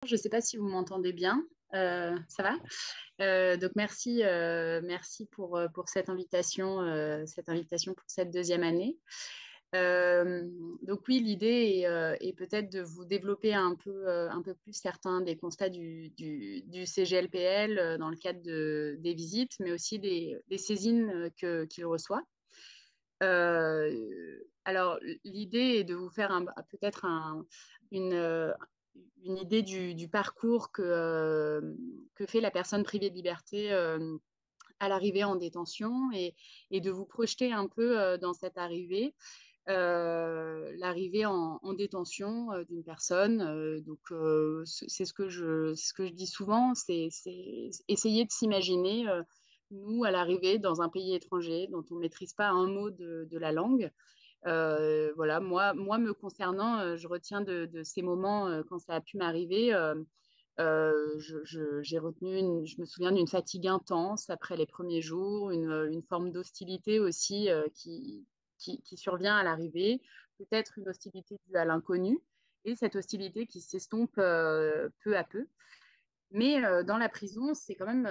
Je ne sais pas si vous m'entendez bien. Ça va? Donc merci pour cette invitation pour cette deuxième année. Euh, donc oui, l'idée est peut-être de vous développer un peu plus certains des constats du CGLPL dans le cadre des visites, mais aussi des saisines qu'il reçoit. Alors, l'idée est de vous faire peut-être une, euh, une idée du parcours que fait la personne privée de liberté à l'arrivée en détention et de vous projeter un peu dans cette arrivée. L'arrivée en détention d'une personne. C'est ce que je dis souvent, c'est essayer de s'imaginer, nous, à l'arrivée dans un pays étranger dont on ne maîtrise pas un mot de la langue. Voilà, moi, me concernant, je retiens de ces moments quand ça a pu m'arriver. J'ai je me souviens d'une fatigue intense après les premiers jours, une forme d'hostilité aussi qui survient à l'arrivée, peut-être une hostilité due à l'inconnu, et cette hostilité qui s'estompe peu à peu. Mais dans la prison, c'est quand même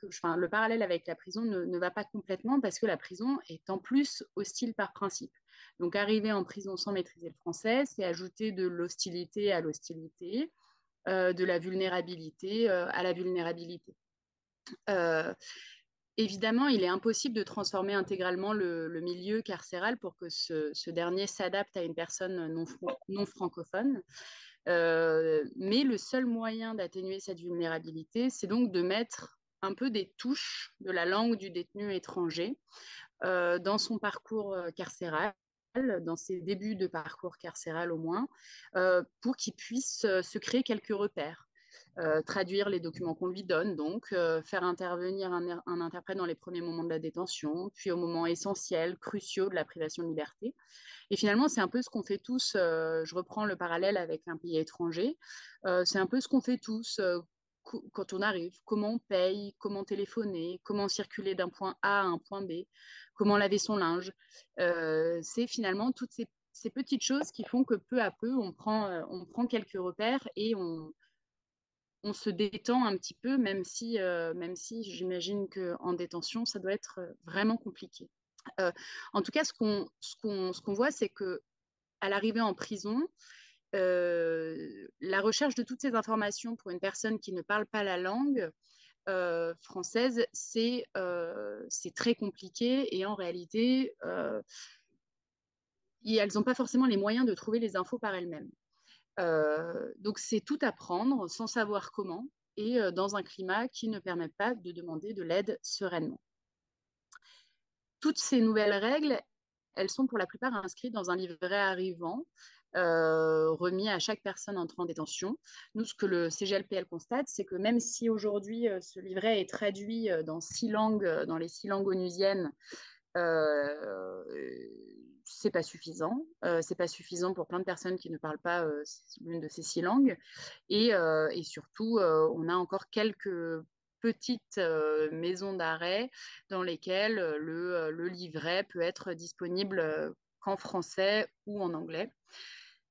enfin, le parallèle avec la prison ne va pas complètement parce que la prison est en plus hostile par principe. Donc arriver en prison sans maîtriser le français, c'est ajouter de l'hostilité à l'hostilité, de la vulnérabilité à la vulnérabilité. Euh, Évidemment, il est impossible de transformer intégralement le milieu carcéral pour que ce dernier s'adapte à une personne non francophone. Mais le seul moyen d'atténuer cette vulnérabilité, c'est donc de mettre un peu des touches de la langue du détenu étranger dans son parcours carcéral, dans ses débuts de parcours carcéral au moins, pour qu'il puisse se créer quelques repères. Traduire les documents qu'on lui donne, donc faire intervenir un interprète dans les premiers moments de la détention, puis aux moments essentiels, cruciaux de la privation de liberté. Et finalement, c'est un peu ce qu'on fait tous. Je reprends le parallèle avec un pays étranger. C'est un peu ce qu'on fait tous quand on arrive. Comment on paye, comment téléphoner, comment circuler d'un point A à un point B, comment laver son linge. C'est finalement toutes ces petites choses qui font que peu à peu, on prend quelques repères et on se détend un petit peu, même si j'imagine qu'en détention, ça doit être vraiment compliqué. Euh, En tout cas, ce qu'on voit, c'est que à l'arrivée en prison, la recherche de toutes ces informations pour une personne qui ne parle pas la langue française, c'est très compliqué et en réalité, elles n'ont pas forcément les moyens de trouver les infos par elles-mêmes. Donc c'est tout apprendre sans savoir comment et dans un climat qui ne permet pas de demander de l'aide sereinement. Toutes ces nouvelles règles, elles sont pour la plupart inscrites dans un livret arrivant remis à chaque personne entrant en détention. Nous, ce que le CGLPL constate, c'est que même si aujourd'hui ce livret est traduit dans 6 langues, dans les 6 langues onusiennes, euh, c'est pas suffisant. C'est pas suffisant pour plein de personnes qui ne parlent pas l'une de ces 6 langues. Et surtout, on a encore quelques petites maisons d'arrêt dans lesquelles le livret peut être disponible qu'en français ou en anglais.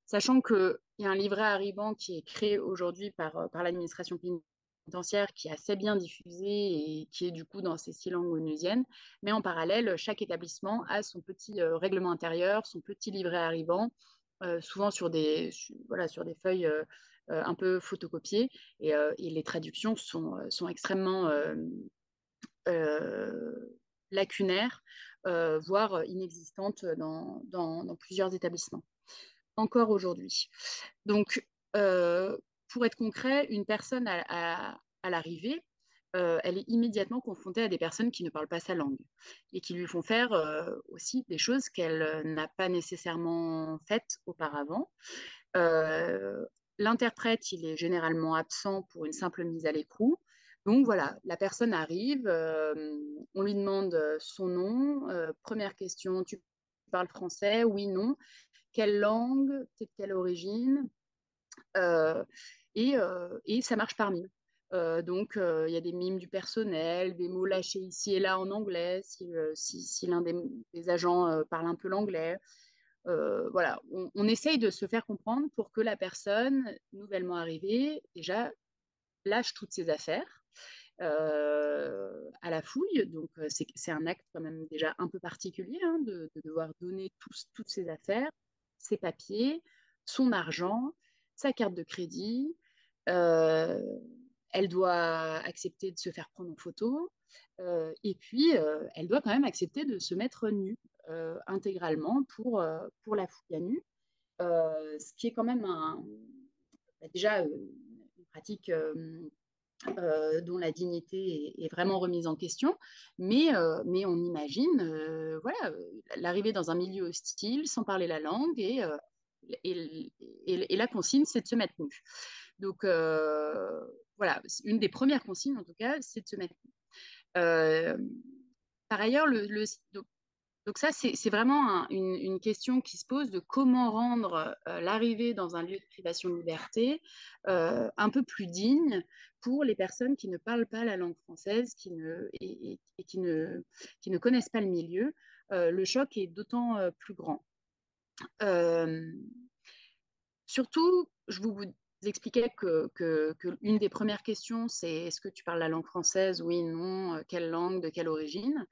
Sachant qu'il y a un livret arrivant qui est créé aujourd'hui par l'administration pénitentiaire qui est assez bien diffusé et qui est du coup dans ces 6 langues onusiennes. Mais en parallèle, chaque établissement a son petit règlement intérieur, son petit livret arrivant, souvent voilà, sur des feuilles un peu photocopiées. Et les traductions sont extrêmement euh, lacunaires, voire inexistantes dans plusieurs établissements, encore aujourd'hui. Donc, pour être concret, une personne à l'arrivée, elle est immédiatement confrontée à des personnes qui ne parlent pas sa langue et qui lui font faire aussi des choses qu'elle n'a pas nécessairement faites auparavant. Euh, L'interprète, il est généralement absent pour une simple mise à l'écrou. Donc voilà, la personne arrive, on lui demande son nom. Première question, tu parles français? Oui, non. Quelle langue? T'es de quelle origine? Euh, et ça marche par mime. Il y a des mimes du personnel, des mots lâchés ici et là en anglais, si l'un des agents parle un peu l'anglais. Voilà, on essaye de se faire comprendre pour que la personne nouvellement arrivée, déjà, lâche toutes ses affaires à la fouille. Donc, c'est un acte quand même déjà un peu particulier hein, de devoir donner toutes ses affaires, ses papiers, son argent, sa carte de crédit. Euh, Elle doit accepter de se faire prendre en photo. Et puis, elle doit quand même accepter de se mettre nue intégralement pour la fouille à nu. Ce qui est quand même déjà une pratique dont la dignité est vraiment remise en question, mais on imagine voilà, l'arrivée dans un milieu hostile sans parler la langue et la consigne, c'est de se mettre nu. Donc voilà, une des premières consignes en tout cas, c'est de se mettre nu. Euh, Par ailleurs, donc ça, c'est vraiment une question qui se pose de comment rendre l'arrivée dans un lieu de privation de liberté un peu plus digne pour les personnes qui ne parlent pas la langue française et qui ne connaissent pas le milieu. Le choc est d'autant plus grand. Euh, Surtout, je vous expliquais que une des premières questions, c'est est-ce que tu parles la langue française? Oui, non, quelle langue, de quelle origine?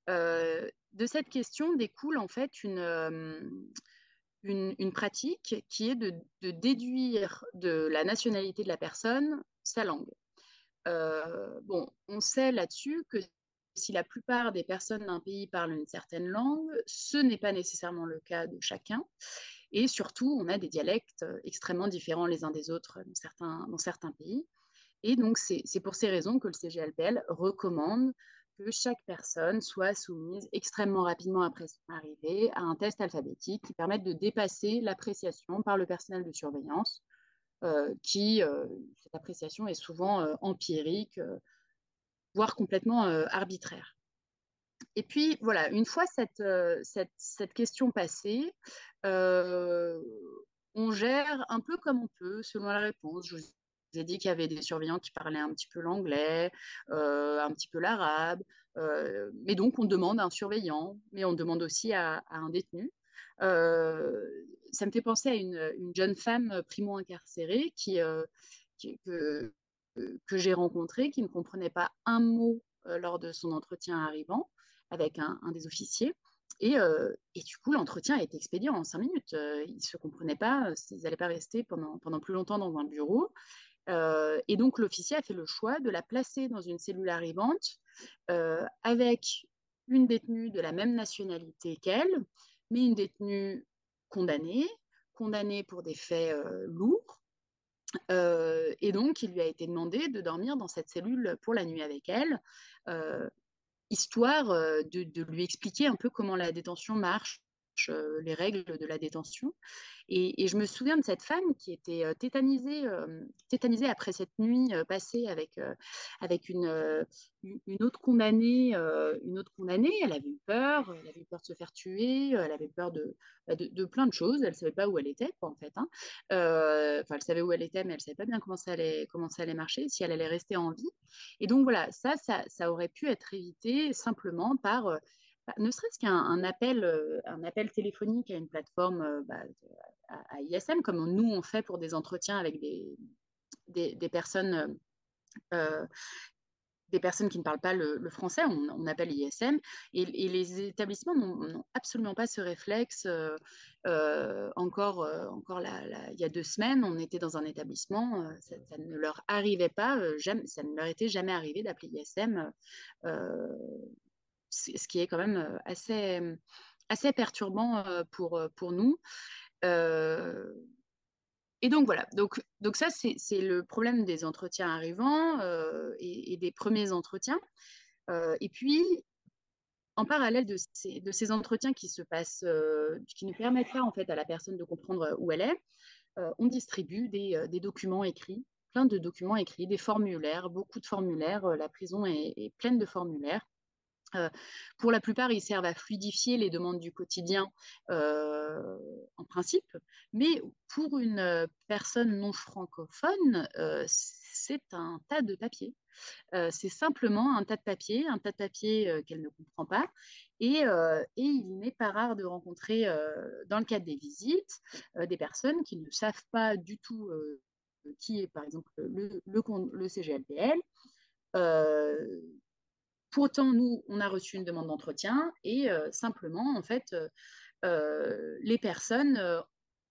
De cette question découle en fait une pratique qui est de déduire de la nationalité de la personne sa langue. Bon, on sait là-dessus que si la plupart des personnes d'un pays parlent une certaine langue, ce n'est pas nécessairement le cas de chacun. Et surtout, on a des dialectes extrêmement différents les uns des autres dans certains pays. Et donc, c'est pour ces raisons que le CGLPL recommande que chaque personne soit soumise extrêmement rapidement après son arrivée à un test alphabétique qui permette de dépasser l'appréciation par le personnel de surveillance, cette appréciation est souvent empirique, voire complètement arbitraire. Et puis, voilà, une fois cette question passée, euh, on gère un peu comme on peut, selon la réponse. Je vous ai dit qu'il y avait des surveillants qui parlaient un petit peu l'anglais, un petit peu l'arabe. Mais donc, on demande à un surveillant, mais on demande aussi à un détenu. Euh, Ça me fait penser à une jeune femme primo-incarcérée que j'ai rencontrée, qui ne comprenait pas un mot lors de son entretien arrivant avec un des officiers. Et du coup, l'entretien a été expédié en 5 minutes. Ils ne se comprenaient pas, ils n'allaient pas rester pendant plus longtemps dans un bureau. Et donc, l'officier a fait le choix de la placer dans une cellule arrivante avec une détenue de la même nationalité qu'elle, mais une détenue condamnée, condamnée pour des faits lourds. Et donc, il lui a été demandé de dormir dans cette cellule pour la nuit avec elle, euh, histoire de lui expliquer un peu comment la détention marche, les règles de la détention. Et je me souviens de cette femme qui était tétanisée après cette nuit passée avec une autre condamnée, une autre condamnée. Elle avait eu peur de se faire tuer, elle avait peur de plein de choses. Elle ne savait pas où elle était, quoi, en fait. Hein. Enfin, elle savait où elle était, mais elle ne savait pas bien comment ça allait marcher, si elle allait rester en vie. Et donc voilà, ça aurait pu être évité simplement par ne serait-ce qu'un un appel téléphonique à une plateforme à ISM, comme nous on fait pour des entretiens avec des personnes des personnes qui ne parlent pas le français, on appelle ISM, et les établissements n'ont absolument pas ce réflexe. Encore il y a 2 semaines, on était dans un établissement, ça ne leur arrivait pas, jamais, ça ne leur était jamais arrivé d'appeler ISM, euh, ce qui est quand même assez perturbant pour nous. Euh, et donc voilà, donc ça c'est le problème des entretiens arrivants et des premiers entretiens. Et puis, en parallèle de ces entretiens qui se passent, qui ne permettent pas en fait à la personne de comprendre où elle est, on distribue des documents écrits, plein de documents écrits, des formulaires, beaucoup de formulaires. La prison est pleine de formulaires. Euh, pour la plupart, ils servent à fluidifier les demandes du quotidien en principe, mais pour une personne non francophone, c'est un tas de papier. C'est simplement un tas de papier qu'elle ne comprend pas. Et il n'est pas rare de rencontrer, dans le cadre des visites, des personnes qui ne savent pas du tout qui est, par exemple, le CGLPL. Euh, pour autant, nous, on a reçu une demande d'entretien et simplement, en fait, les personnes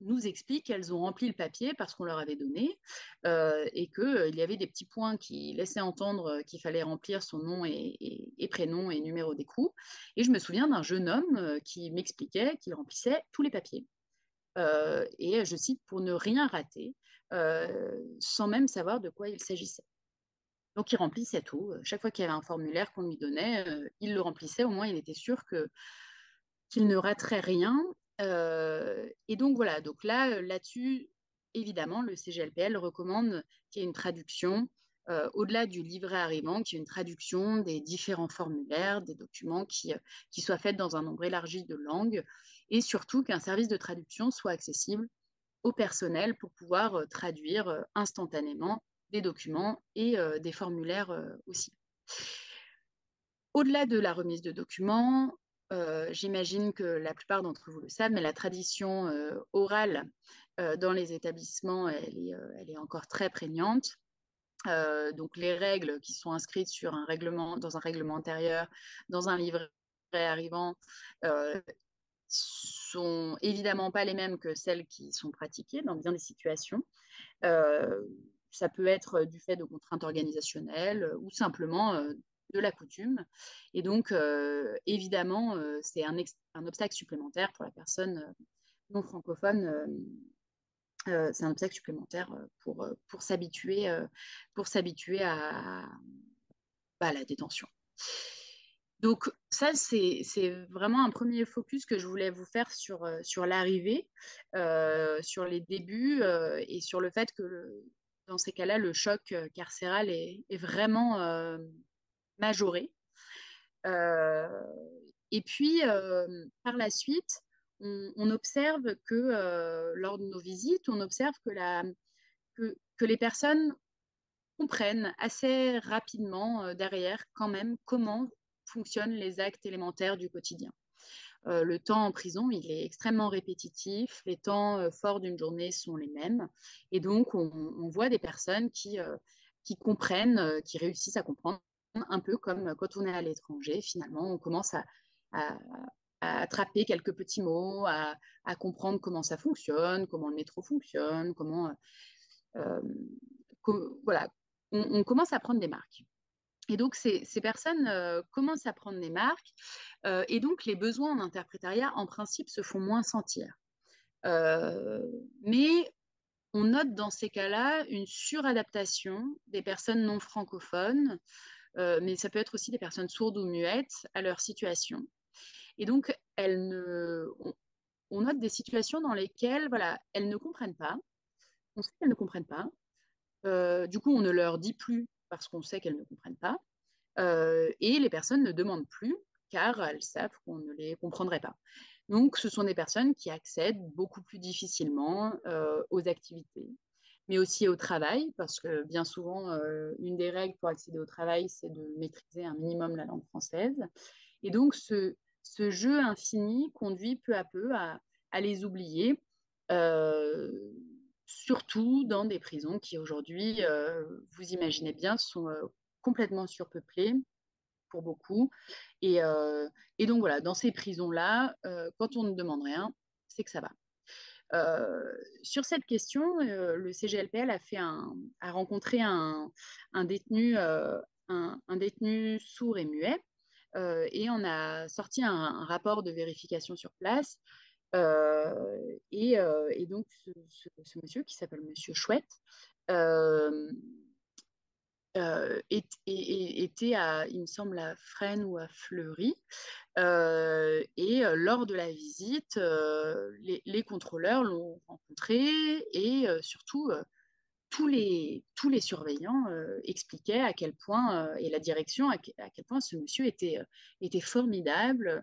nous expliquent qu'elles ont rempli le papier parce qu'on leur avait donné et qu'il y avait des petits points qui laissaient entendre qu'il fallait remplir son nom et prénom et numéro d'écrou. Et je me souviens d'un jeune homme qui m'expliquait qu'il remplissait tous les papiers. Et je cite, pour ne rien rater, sans même savoir de quoi il s'agissait. Donc, il remplissait tout. Chaque fois qu'il y avait un formulaire qu'on lui donnait, il le remplissait. Au moins, il était sûr qu'il ne raterait rien. Et donc, voilà. Donc là-dessus, évidemment, le CGLPL recommande qu'il y ait une traduction, au-delà du livret arrivant, qu'il y ait une traduction des différents formulaires, des documents qui soient faits dans un nombre élargi de langues, et surtout qu'un service de traduction soit accessible au personnel pour pouvoir traduire instantanément des documents et des formulaires aussi. Au-delà de la remise de documents, j'imagine que la plupart d'entre vous le savent, mais la tradition orale dans les établissements, elle est encore très prégnante. Donc les règles qui sont inscrites sur un règlement, dans un règlement intérieur, dans un livret arrivant, sont évidemment pas les mêmes que celles qui sont pratiquées dans bien des situations. Euh, Ça peut être du fait de contraintes organisationnelles ou simplement de la coutume. Et donc, évidemment, c'est un obstacle supplémentaire pour la personne non francophone. C'est un obstacle supplémentaire pour s'habituer à la détention. Donc ça, c'est vraiment un premier focus que je voulais vous faire sur l'arrivée, sur les débuts et sur le fait que dans ces cas-là, le choc carcéral est vraiment majoré. Euh, et puis, par la suite, on observe que lors de nos visites, on observe que les personnes comprennent assez rapidement derrière quand même comment fonctionnent les actes élémentaires du quotidien. Le temps en prison, il est extrêmement répétitif, les temps forts d'une journée sont les mêmes, et donc on voit des personnes qui comprennent, qui réussissent à comprendre, un peu comme quand on est à l'étranger, finalement, on commence à, à attraper quelques petits mots, à comprendre comment ça fonctionne, comment le métro fonctionne, euh, voilà, on commence à prendre des marques. Et donc, ces personnes commencent à prendre des marques et donc les besoins en interprétariat, en principe, se font moins sentir. Euh, mais on note dans ces cas-là une suradaptation des personnes non francophones, mais ça peut être aussi des personnes sourdes ou muettes à leur situation. Et donc, on note des situations dans lesquelles voilà, elles ne comprennent pas, on sait qu'elles ne comprennent pas, du coup, on ne leur dit plus parce qu'on sait qu'elles ne comprennent pas. Et les personnes ne demandent plus car elles savent qu'on ne les comprendrait pas. Donc, ce sont des personnes qui accèdent beaucoup plus difficilement aux activités, mais aussi au travail, parce que bien souvent, une des règles pour accéder au travail, c'est de maîtriser un minimum la langue française. Et donc, ce jeu infini conduit peu à peu à les oublier, euh, surtout dans des prisons qui aujourd'hui, vous imaginez bien, sont complètement surpeuplées pour beaucoup. Et, euh, et donc voilà, dans ces prisons-là, quand on ne demande rien, c'est que ça va. Sur cette question, le CGLPL a rencontré un détenu, un détenu sourd et muet, et on a sorti un rapport de vérification sur place. Et donc, ce monsieur qui s'appelle Monsieur Chouette euh, était il me semble, à Fresnes ou à Fleury. Lors de la visite, les contrôleurs l'ont rencontré et surtout, tous les surveillants expliquaient à quel point, et la direction, à quel point ce monsieur était formidable,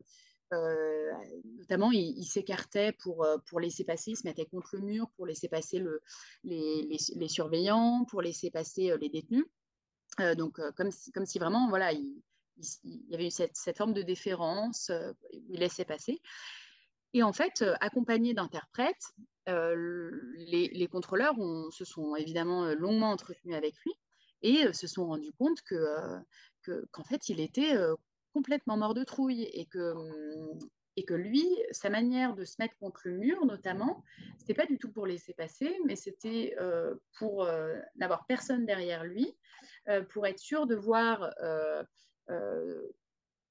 Notamment, il s'écartait pour laisser passer, il se mettait contre le mur pour laisser passer les surveillants, pour laisser passer les détenus. Donc, comme si vraiment, voilà, il y avait eu cette forme de déférence, il laissait passer. Et en fait, accompagné d'interprètes, les contrôleurs se sont évidemment longuement entretenus avec lui et se sont rendus compte qu'en fait, il était complètement mort de trouille et que lui, sa manière de se mettre contre le mur, notamment, c'était pas du tout pour laisser passer, mais c'était pour n'avoir personne derrière lui, pour être sûr de voir euh,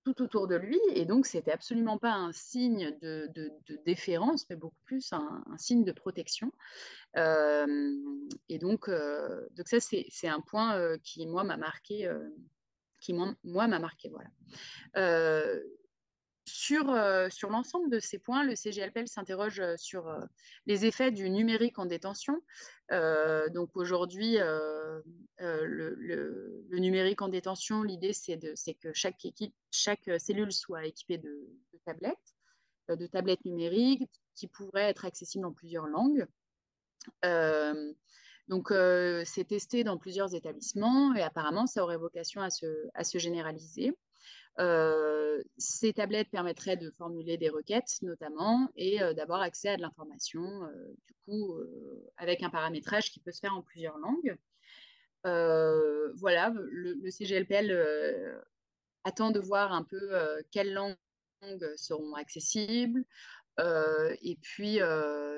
tout autour de lui. Et donc, c'était absolument pas un signe de déférence, mais beaucoup plus un signe de protection. Et donc ça, c'est un point qui, moi, m'a marqué. Moi, m'a marqué, voilà. Euh, sur l'ensemble de ces points, le CGLPL s'interroge sur les effets du numérique en détention. Donc aujourd'hui, le numérique en détention, l'idée c'est que chaque cellule soit équipée de tablettes numériques qui pourraient être accessibles en plusieurs langues. Euh, c'est testé dans plusieurs établissements et apparemment, ça aurait vocation à se généraliser. Ces tablettes permettraient de formuler des requêtes notamment et d'avoir accès à de l'information, du coup, avec un paramétrage qui peut se faire en plusieurs langues. Voilà, le CGLPL attend de voir un peu quelles langues seront accessibles et puis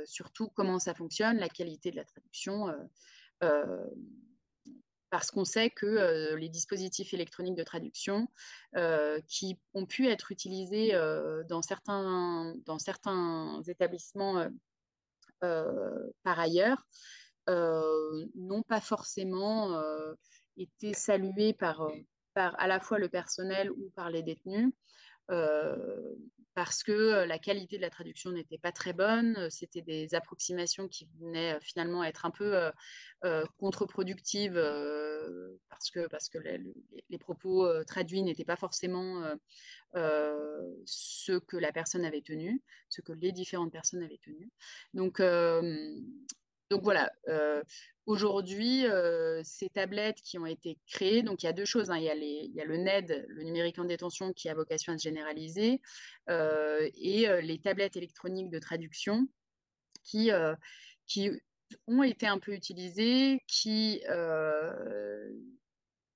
surtout comment ça fonctionne, la qualité de la traduction. Euh, Parce qu'on sait que les dispositifs électroniques de traduction qui ont pu être utilisés dans certains établissements par ailleurs n'ont pas forcément été salués par à la fois le personnel ou par les détenus euh, parce que la qualité de la traduction n'était pas très bonne. C'était des approximations qui venaient finalement être un peu contre-productives parce que les propos traduits n'étaient pas forcément ce que la personne avait tenu, ce que les différentes personnes avaient tenu. Donc, euh, donc voilà, aujourd'hui, ces tablettes qui ont été créées, donc il y a deux choses, hein. Il y a le NED, le numérique en détention, qui a vocation à se généraliser, et les tablettes électroniques de traduction qui, qui ont été un peu utilisées,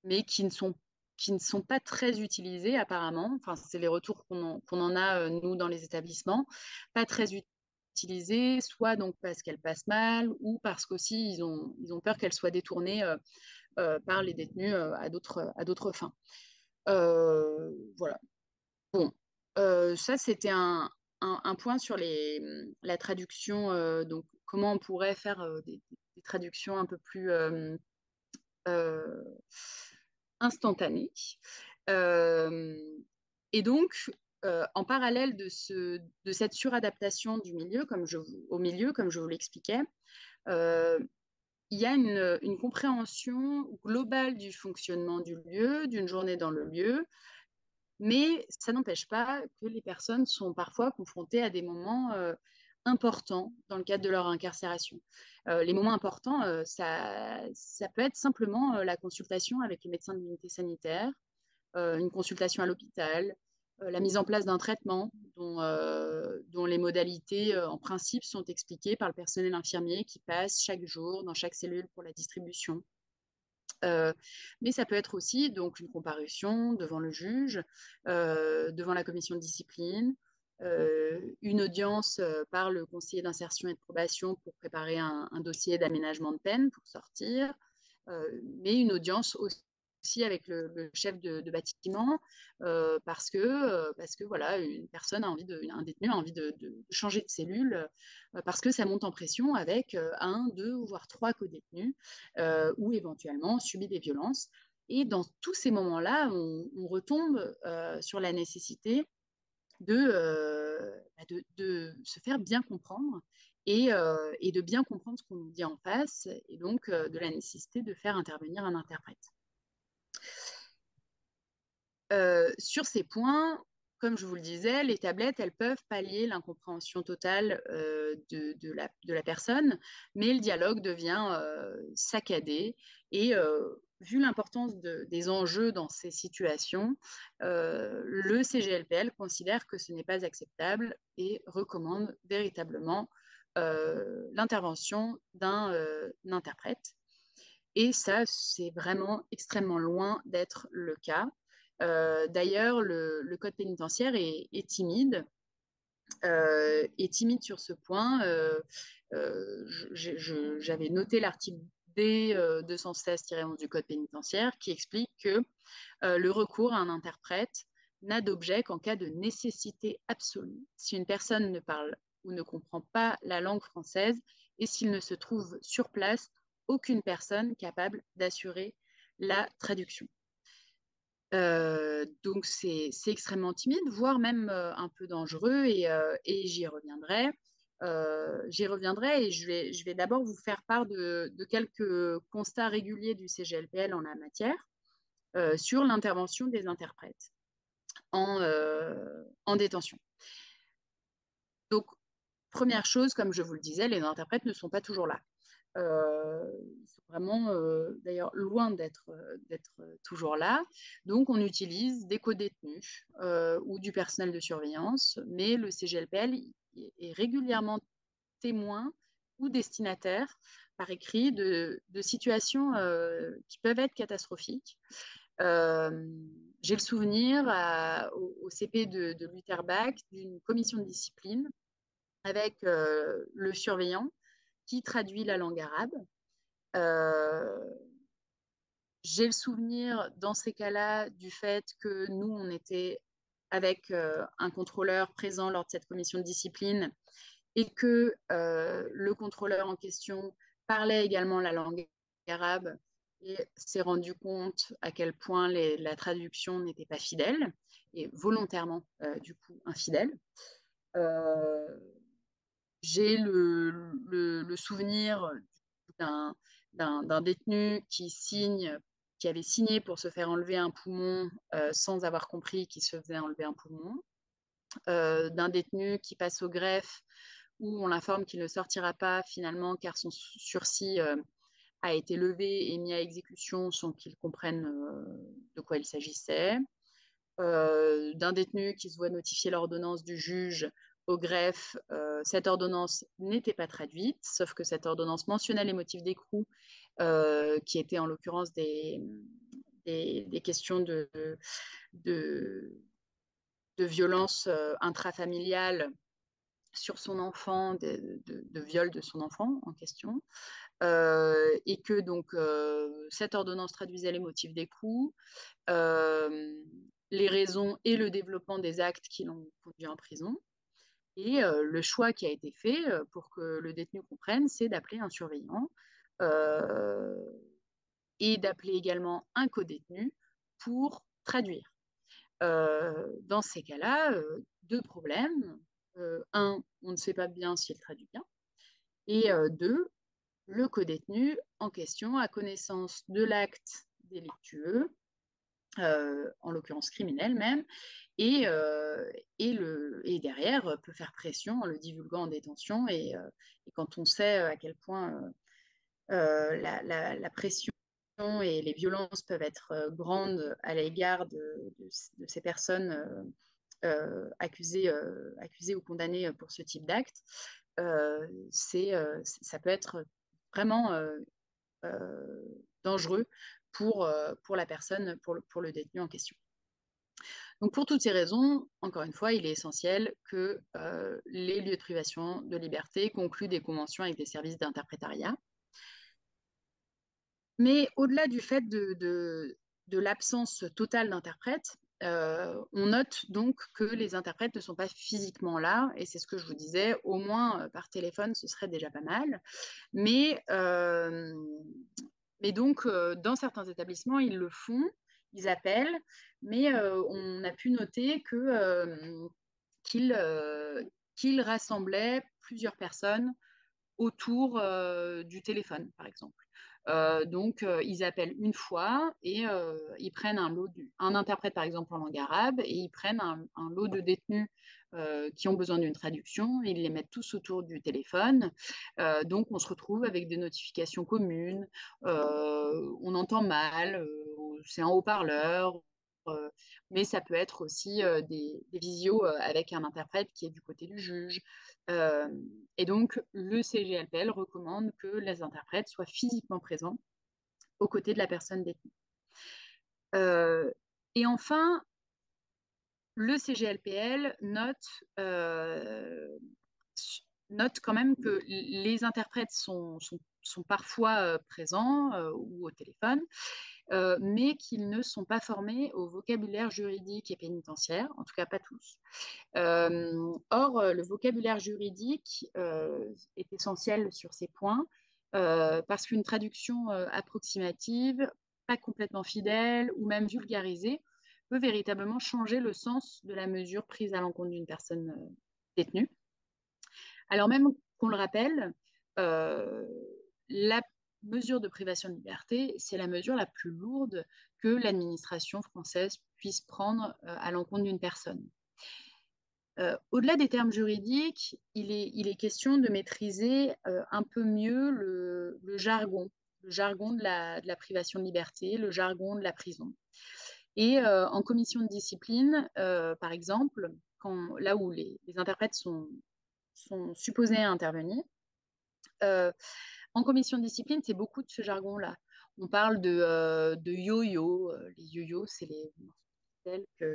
mais qui ne sont pas très utilisées apparemment. Enfin, c'est les retours qu'on en a, nous, dans les établissements. Pas très utilisées, soit donc parce qu'elles passent mal, ou parce qu'aussi ils ont peur qu'elles soient détournées par les détenus à d'autres fins. Voilà. Bon, ça c'était un point sur la traduction, donc comment on pourrait faire des traductions un peu plus euh, instantanées. Euh, et donc, en parallèle de cette suradaptation du milieu, au milieu, comme je vous l'expliquais, euh, il y a une compréhension globale du fonctionnement du lieu, d'une journée dans le lieu, mais ça n'empêche pas que les personnes sont parfois confrontées à des moments importants dans le cadre de leur incarcération. Les moments importants, ça peut être simplement la consultation avec les médecins de l'unité sanitaire, une consultation à l'hôpital, la mise en place d'un traitement dont les modalités, en principe, sont expliquées par le personnel infirmier qui passe chaque jour dans chaque cellule pour la distribution. Euh, mais ça peut être aussi donc une comparution devant le juge, devant la commission de discipline, une audience par le conseiller d'insertion et de probation pour préparer un dossier d'aménagement de peine pour sortir, mais une audience aussi avec le chef de bâtiment parce que voilà, une personne a envie un détenu a envie de changer de cellule parce que ça monte en pression avec un, deux, voire trois co-détenus ou éventuellement subit des violences. Et dans tous ces moments-là, on retombe sur la nécessité de se faire bien comprendre et de bien comprendre ce qu'on nous dit en face, et donc de la nécessité de faire intervenir un interprète. Sur ces points, comme je vous le disais, les tablettes, elles peuvent pallier l'incompréhension totale de la personne, mais le dialogue devient saccadé. Et vu l'importance des enjeux dans ces situations, le CGLPL considère que ce n'est pas acceptable et recommande véritablement l'intervention d'un interprète. Et ça, c'est vraiment extrêmement loin d'être le cas. D'ailleurs, le code pénitentiaire est timide, sur ce point. J'avais noté l'article D 216-11 du code pénitentiaire qui explique que le recours à un interprète n'a d'objet qu'en cas de nécessité absolue, si une personne ne parle ou ne comprend pas la langue française et s'il ne se trouve sur place aucune personne capable d'assurer la traduction. Donc c'est extrêmement timide, voire même un peu dangereux, et j'y reviendrai. Et je vais d'abord vous faire part de quelques constats réguliers du CGLPL en la matière sur l'intervention des interprètes en détention. Donc, première chose, comme je vous le disais, les interprètes ne sont pas toujours là. Ils sont vraiment d'ailleurs loin d'être toujours là. Donc, on utilise des co-détenus ou du personnel de surveillance, mais le CGLPL est régulièrement témoin ou destinataire par écrit de situations qui peuvent être catastrophiques. J'ai le souvenir au CP de Lutherbach d'une commission de discipline avec le surveillant qui traduit la langue arabe. Euh, j'ai le souvenir dans ces cas-là du fait que nous, on était avec un contrôleur présent lors de cette commission de discipline et que le contrôleur en question parlait également la langue arabe et s'est rendu compte à quel point la traduction n'était pas fidèle et volontairement du coup infidèle. Euh, j'ai le souvenir d'un détenu qui avait signé pour se faire enlever un poumon sans avoir compris qu'il se faisait enlever un poumon, d'un détenu qui passe au greffe où on l'informe qu'il ne sortira pas finalement car son sursis a été levé et mis à exécution sans qu'il comprenne de quoi il s'agissait, d'un détenu qui se voit notifier l'ordonnance du juge au greffe. Cette ordonnance n'était pas traduite, sauf que cette ordonnance mentionnait les motifs d'écrou, qui étaient en l'occurrence des questions de, de violence intrafamiliale sur son enfant, de viol de son enfant en question, et que donc cette ordonnance traduisait les motifs d'écrou, les raisons et le développement des actes qui l'ont conduit en prison. Et le choix qui a été fait pour que le détenu comprenne, c'est d'appeler un surveillant euh, et d'appeler également un co-détenu pour traduire. Dans ces cas-là, deux problèmes. Un, on ne sait pas bien s'il traduit bien. Et deux, le co-détenu en question a connaissance de l'acte délictueux, en l'occurrence criminel même, et derrière peut faire pression en le divulguant en détention. Et quand on sait à quel point la pression et les violences peuvent être grandes à l'égard de ces personnes accusées ou condamnées pour ce type d'acte, ça peut être vraiment dangereux pour la personne, pour le détenu en question. Donc pour toutes ces raisons, encore une fois, il est essentiel que les lieux de privation de liberté concluent des conventions avec des services d'interprétariat. Mais au-delà du fait de l'absence totale d'interprètes, on note donc que les interprètes ne sont pas physiquement là, et c'est ce que je vous disais, au moins par téléphone, ce serait déjà pas mal. Mais, donc, dans certains établissements, ils le font, ils appellent, mais on a pu noter qu'ils rassemblaient plusieurs personnes autour du téléphone, par exemple. Donc, ils appellent une fois et ils prennent un interprète, par exemple, en langue arabe, et ils prennent un lot de détenus qui ont besoin d'une traduction, et ils les mettent tous autour du téléphone. Donc, on se retrouve avec des notifications communes, on entend mal, c'est en haut-parleur, euh, mais ça peut être aussi des visios avec un interprète qui est du côté du juge. Euh, et donc, le CGLPL recommande que les interprètes soient physiquement présents aux côtés de la personne détenue. Euh, et enfin, le CGLPL note quand même que les interprètes sont parfois présents ou au téléphone, mais qu'ils ne sont pas formés au vocabulaire juridique et pénitentiaire, en tout cas pas tous. Or, le vocabulaire juridique est essentiel sur ces points parce qu'une traduction approximative, pas complètement fidèle ou même vulgarisée, peut véritablement changer le sens de la mesure prise à l'encontre d'une personne détenue. Alors même qu'on le rappelle, euh, la mesure de privation de liberté, c'est la mesure la plus lourde que l'administration française puisse prendre à l'encontre d'une personne. Au-delà des termes juridiques, il est question de maîtriser un peu mieux le jargon de la privation de liberté, le jargon de la prison. Et en commission de discipline, par exemple, là où les interprètes sont supposés intervenir, euh, en commission de discipline, c'est beaucoup de ce jargon-là. On parle de yo-yo. Les yo-yo, c'est les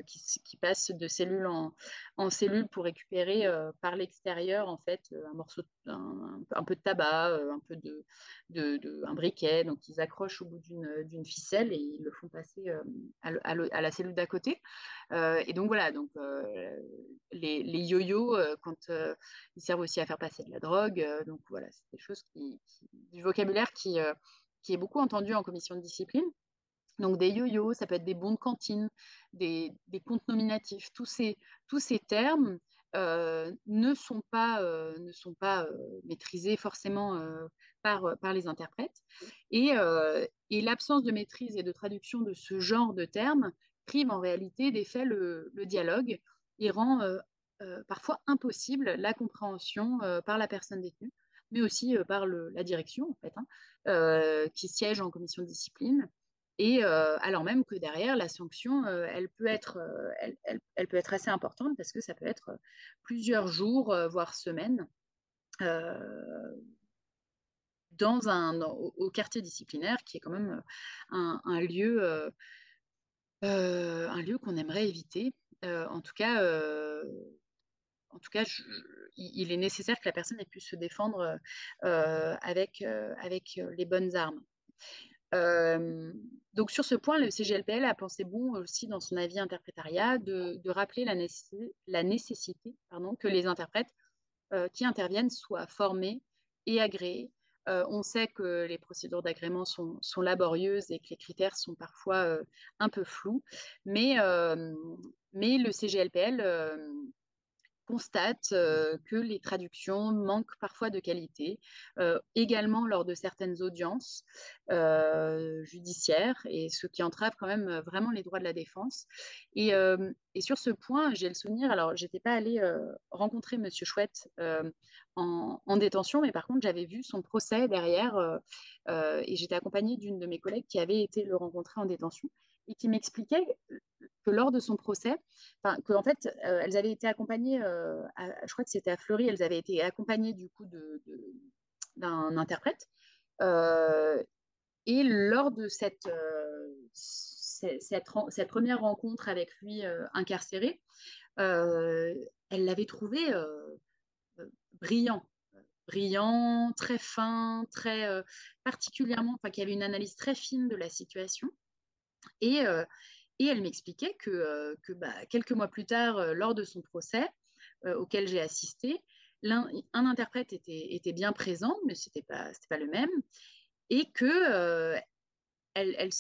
qui passent de cellule en cellule pour récupérer par l'extérieur en fait un morceau, un peu de tabac, un peu un briquet. Donc ils accrochent au bout d'une ficelle et ils le font passer à la cellule d'à côté. Et donc voilà, donc les yo-yo quand ils servent aussi à faire passer de la drogue. Donc voilà, c'est des choses du vocabulaire qui est beaucoup entendu en commission de discipline. Donc des yo-yo, ça peut être des bons de cantine, des comptes nominatifs. Tous ces termes ne sont pas maîtrisés forcément par les interprètes. Et l'absence de maîtrise et de traduction de ce genre de termes prive en réalité des faits le dialogue et rend parfois impossible la compréhension par la personne détenue, mais aussi par la direction en fait, hein, qui siège en commission de discipline. Et alors même que derrière, la sanction, elle peut être assez importante parce que ça peut être plusieurs jours, voire semaines, euh, au quartier disciplinaire, qui est quand même un lieu qu'on aimerait éviter. En tout cas, il est nécessaire que la personne ait pu se défendre avec les bonnes armes. Euh, donc sur ce point, le CGLPL a pensé bon aussi dans son avis interprétariat de rappeler la nécessité que les interprètes qui interviennent soient formés et agréés. On sait que les procédures d'agrément sont laborieuses et que les critères sont parfois un peu flous, mais, mais le CGLPL constate que les traductions manquent parfois de qualité, également lors de certaines audiences judiciaires, et ce qui entrave quand même vraiment les droits de la défense. Et sur ce point, j'ai le souvenir, alors j'étais pas allée rencontrer Monsieur Chouette en détention, mais par contre j'avais vu son procès derrière, et j'étais accompagnée d'une de mes collègues qui avait été le rencontrer en détention et qui m'expliquait que lors de son procès, enfin, que en fait, elles avaient été accompagnées, je crois que c'était à Fleury, elles avaient été accompagnées du coup d'un interprète. Euh, et lors de cette première rencontre avec lui incarcéré, euh, elle l'avait trouvé brillant. Brillant, très fin, très particulièrement, enfin, qui avait une analyse très fine de la situation. Et, euh, et elle m'expliquait que bah, quelques mois plus tard, lors de son procès auquel j'ai assisté, un interprète était bien présent, mais c'était pas le même, et que elle, elle,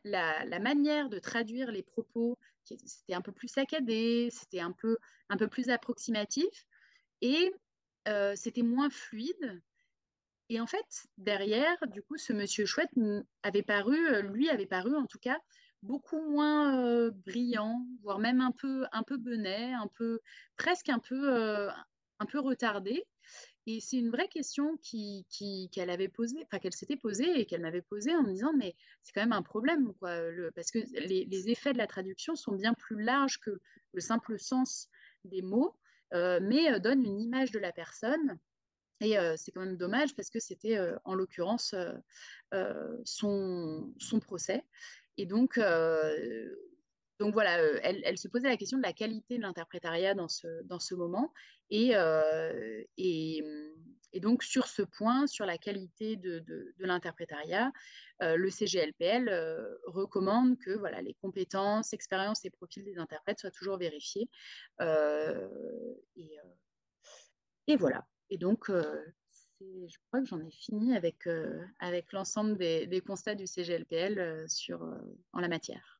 la manière de traduire les propos, c'était un peu plus saccadé, c'était un peu plus approximatif, et c'était moins fluide, Et en fait, derrière, du coup, ce monsieur chouette avait paru, lui avait paru en tout cas, beaucoup moins brillant, voire même un peu benet, presque un peu retardé. Et c'est une vraie question qu'elle avait posée, enfin qu'elle s'était posée et qu'elle m'avait posée en me disant, mais c'est quand même un problème, quoi, parce que les effets de la traduction sont bien plus larges que le simple sens des mots, mais donnent une image de la personne. Et c'est quand même dommage parce que c'était en l'occurrence son procès. Et donc voilà, elle se posait la question de la qualité de l'interprétariat dans ce moment. Et, euh, et, et donc sur ce point, sur la qualité de l'interprétariat, le CGLPL recommande que voilà, les compétences, expériences et profils des interprètes soient toujours vérifiés. Euh, et, euh, et voilà. Et donc, je crois que j'en ai fini avec l'ensemble des constats du CGLPL en la matière.